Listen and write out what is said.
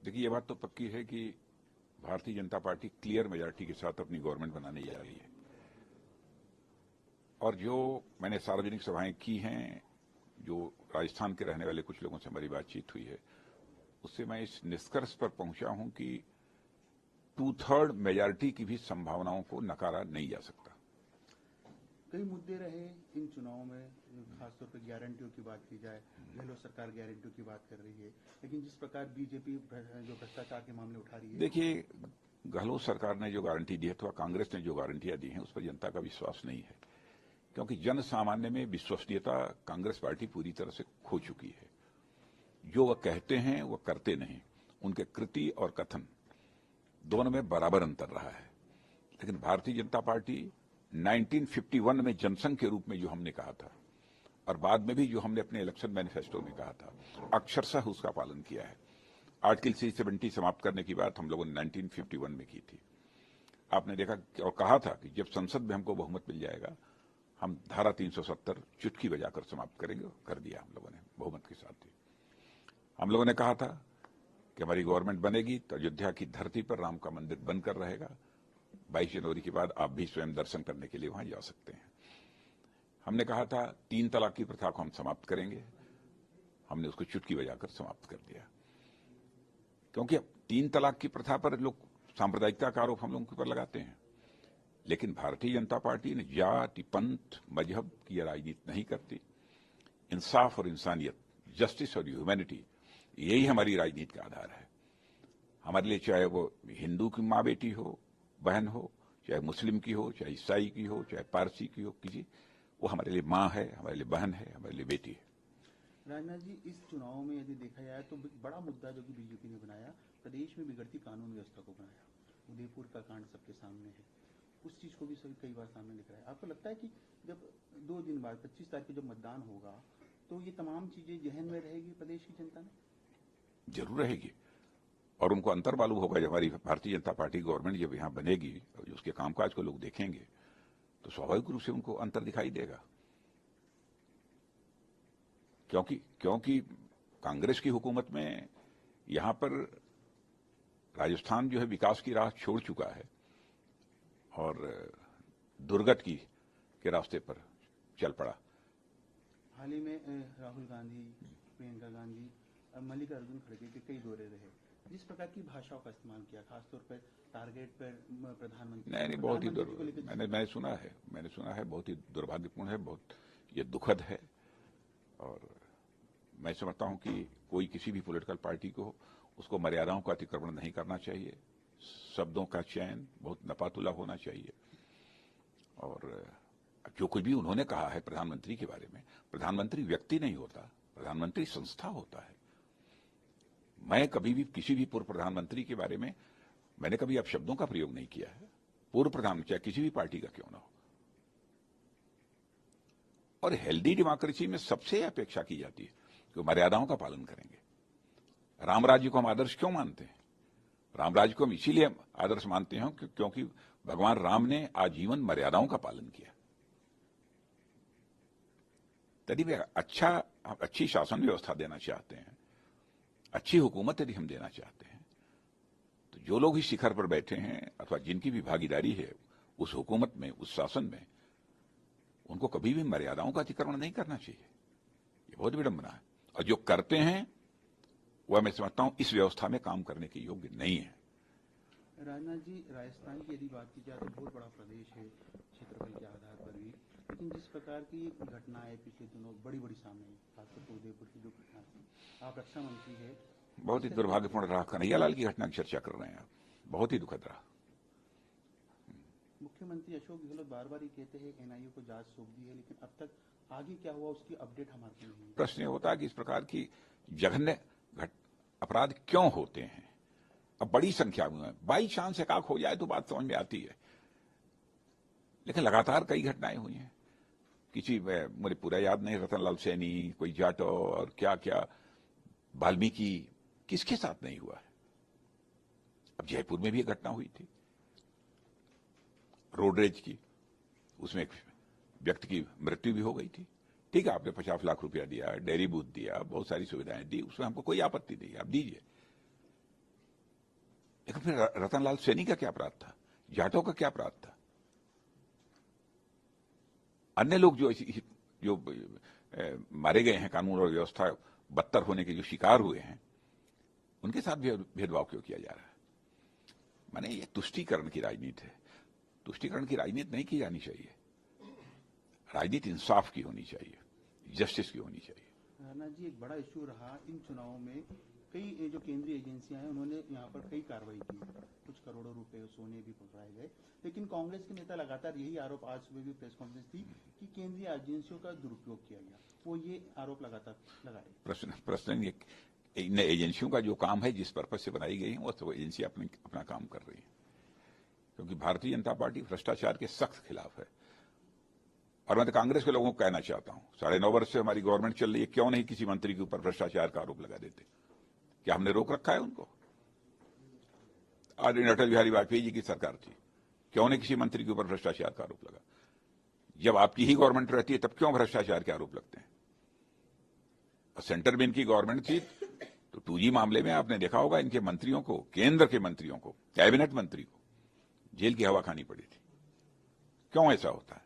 देखिए, ये बात तो पक्की है कि Bharatiya Janata party clear majority के साथ अपनी गवर्नमेंट बनाने जा रही है। और जो मैंने सार्वजनिक सभाएं की हैं, जो राजस्थान के रहने वाले कुछ लोगों से हमारी बातचीत हुई है, उससे मैं इस निष्कर्ष पर पहुंचा हूं कि 2/3 मेजॉरिटी की भी संभावनाओं को नकारा नहीं जा सकता। कई मुद्दे रहे इन चुनावों में, खासतौर पर गारंटियों की बात की जाए, गहलोत सरकार गारंटियों की बात कर रही है, लेकिन जिस प्रकार बीजेपी जो भ्रष्टाचार के मामले उठा रही है। देखिए, गहलोत सरकार ने जो गारंटी दी है अथवा कांग्रेस ने जो गारंटियां दी हैं उस पर जनता का विश्वास नहीं है, क्योंकि जन सामान्य में विश्वसनीयता कांग्रेस पार्टी पूरी तरह से खो चुकी है। जो वह कहते हैं वह करते नहीं, उनके कृति और कथन दोनों में बराबर अंतर रहा है। लेकिन भारतीय जनता पार्टी 1951 में जनसंघ के रूप में जो हमने कहा था और बाद में भी जो हमने अपने इलेक्शन मैनिफेस्टो में कहा था, अक्षरशः उसका पालन किया है। आर्टिकल 370 समाप्त करने की बात हम लोगों ने 1951 में की थी। आपने देखा और कहा था कि जब संसद में हमको बहुमत मिल जाएगा, हम धारा 370 चुटकी बजाकर समाप्त करेंगे। कर दिया हम लोगों ने बहुमत के साथ ही। हम लोगों ने कहा था कि हमारी गवर्नमेंट बनेगी तो अयोध्या की धरती पर राम का मंदिर बनकर रहेगा। 22 जनवरी के बाद आप भी स्वयं दर्शन करने के लिए वहां जा सकते हैं। हमने कहा था 3 तलाक की प्रथा को हम समाप्त करेंगे। हमने उसको चुटकी बजाकर समाप्त कर दिया, क्योंकि 3 तलाक की प्रथा पर लोग सांप्रदायिकता का आरोप हम लोगों के ऊपर लगाते हैं। लेकिन भारतीय जनता पार्टी ने जाति, पंथ, मजहब की राजनीति नहीं करती। इंसाफ और इंसानियत, जस्टिस और ह्यूमैनिटी, यही हमारी राजनीति का आधार है। हमारे लिए चाहे वो हिंदू की माँ बेटी हो, बहन हो, चाहे मुस्लिम की हो, चाहे ईसाई की हो, चाहे पारसी की हो, किसी, वो हमारे लिए माँ है, हमारे लिए बहन है, हमारे लिए बेटी है। राजनाथ जी, इस चुनाव में यदि देखा जाए तो बड़ा मुद्दा जो कि बीजेपी ने बनाया, प्रदेश में बिगड़ती कानून व्यवस्था को बनाया। उदयपुर का कांड सबके सामने है, उस चीज को भी सभी कई बार सामने दिख रहा है। आपको लगता है कि जब 2 दिन बाद 25 तारीख को जब मतदान होगा तो ये तमाम चीजें जहन में रहेगी प्रदेश की जनता में? जरूर रहेगी, और उनको अंतर मालूम होगा। जब हमारी भारतीय जनता पार्टी गवर्नमेंट जब यहाँ बनेगी और उसके कामकाज को लोग देखेंगे तो स्वाभाविक रूप से उनको अंतर दिखाई देगा। क्योंकि कांग्रेस की हुकूमत में यहां पर राजस्थान जो है विकास की राह छोड़ चुका है और दुर्गति के रास्ते पर चल पड़ा। हाल ही में राहुल गांधी, प्रियंका गांधी, मल्लिकार्जुन खड़गे के कई दौरे रहे। जिस प्रकार की भाषाओं का इस्तेमाल किया, खासतौर पर टारगेट पर प्रधानमंत्री, नहीं, बहुत ही मैंने सुना है बहुत ही दुर्भाग्यपूर्ण है, बहुत ये दुखद है। और मैं समझता हूं कि कोई किसी भी पॉलिटिकल पार्टी को उसको मर्यादाओं का अतिक्रमण नहीं करना चाहिए। शब्दों का चयन बहुत नपातुला होना चाहिए। और जो कुछ भी उन्होंने कहा है प्रधानमंत्री के बारे में, प्रधानमंत्री व्यक्ति नहीं होता, प्रधानमंत्री संस्था होता है। मैं कभी भी किसी भी पूर्व प्रधानमंत्री के बारे में मैंने कभी अपशब्दों का प्रयोग नहीं किया है। पूर्व प्रधानमंत्री चाहे किसी भी पार्टी का क्यों ना हो। और हेल्दी डेमोक्रेसी में सबसे अपेक्षा की जाती है कि मर्यादाओं का पालन करेंगे। राम राज्य को हम आदर्श क्यों मानते हैं? राम राज्य को हम इसीलिए आदर्श मानते हैं क्योंकि भगवान राम ने आजीवन मर्यादाओं का पालन किया। यदि वे अच्छी शासन व्यवस्था देना चाहते हैं, अच्छी हुकूमत यदि हम देना चाहते हैं, तो जो लोग ही शिखर पर बैठे हैं अथवा जिनकी भी भागीदारी है उस हुकूमत में, उस शासन में, उनको कभी भी मर्यादाओं का अतिक्रमण नहीं करना चाहिए। ये बहुत विडंबना है। और जो करते हैं वह मैं समझता हूं इस व्यवस्था में काम करने के योग्य नहीं है। राजनाथ जी, राजस्थान की यदि बात की जाए तो बहुत बड़ा प्रदेश है क्षेत्रफल के आधार पर भी, लेकिन जिस प्रकार की घटनाएं पिछले दिनों बड़ी सामने आई, खासतौर उदयपुर की जो घटना थी, आप रक्षा मंत्री है, बहुत ही दुर्भाग्यपूर्ण रहा। कन्हैयालाल की घटना की चर्चा कर रहे हैं आप, बहुत ही दुखद रहा। मुख्यमंत्री अशोक गहलोत बार-बार ये कहते हैं एनआईए को जांच सौंप दी है, लेकिन अब तक आगे क्या हुआ उसकी अपडेट हमारे पास नहीं है। प्रश्न होता है कि इस प्रकार की जघन्य अपराध क्यों होते हैं? अब बड़ी संख्या में बाई चांस एकाक हो जाए तो बात समझ में आती है, लेकिन लगातार कई घटनाएं हुई हैं। मुझे पूरा याद नहीं, रतनलाल सैनी, कोई जाटो और क्या क्या, वाल्मीकि, किसके साथ नहीं हुआ है? अब जयपुर में भी एक घटना हुई थी रोडरेज की, उसमें एक व्यक्ति की मृत्यु भी हो गई थी। ठीक है, आपने 50 लाख रुपया दिया, डेयरी बूथ दिया, बहुत सारी सुविधाएं दी, उसमें हमको कोई आपत्ति नहीं, आप दीजिए। लेकिन फिर रतनलाल सैनी का क्या अपराध था, जाटों का क्या अपराध था, अन्य लोग जो मारे गए हैं, कानून और व्यवस्था बदतर होने के जो शिकार हुए हैं, उनके साथ भी भेदभाव क्यों किया जा रहा है? माने ये तुष्टीकरण की राजनीति है। तुष्टीकरण की राजनीति नहीं की जानी चाहिए। राजनीति इंसाफ की होनी चाहिए, जस्टिस की होनी चाहिए। राणा जी, एक बड़ा इश्यू रहा इन चुनावों में, कई जो केंद्रीय एजेंसियां हैं उन्होंने यहाँ पर कई कार्रवाई की, कुछ करोड़ों रुपए सोने भी पकड़ाए गए, लेकिन कांग्रेस के नेता लगातार यही आरोप, आज सुबह भी प्रेस कॉन्फ्रेंस थी कि केंद्रीय एजेंसियों का दुरुपयोग किया गया, वो ये आरोप लगातार लगा रहे। प्रश्न इन एजेंसियों का जो काम है, जिस पर्पज से बनाई गई है, वो तो एजेंसी अपना काम कर रही है, क्योंकि भारतीय जनता पार्टी भ्रष्टाचार के सख्त खिलाफ है। और मैं तो कांग्रेस के लोगों को कहना चाहता हूं, 9.5 वर्ष से हमारी गवर्नमेंट चल रही है, क्यों नहीं किसी मंत्री के ऊपर भ्रष्टाचार का आरोप लगा देते? क्या हमने रोक रखा है उनको? आज अटल बिहारी वाजपेयी जी की सरकार थी, क्यों नहीं किसी मंत्री के ऊपर भ्रष्टाचार का आरोप लगा? जब आपकी ही गवर्नमेंट रहती है तब क्यों भ्रष्टाचार के आरोप लगते हैं? और सेंटर में इनकी गवर्नमेंट थी तो 2G मामले में आपने देखा होगा, इनके मंत्रियों को, केंद्र के मंत्रियों को, कैबिनेट मंत्री को जेल की हवा खानी पड़ी थी। क्यों ऐसा होता है?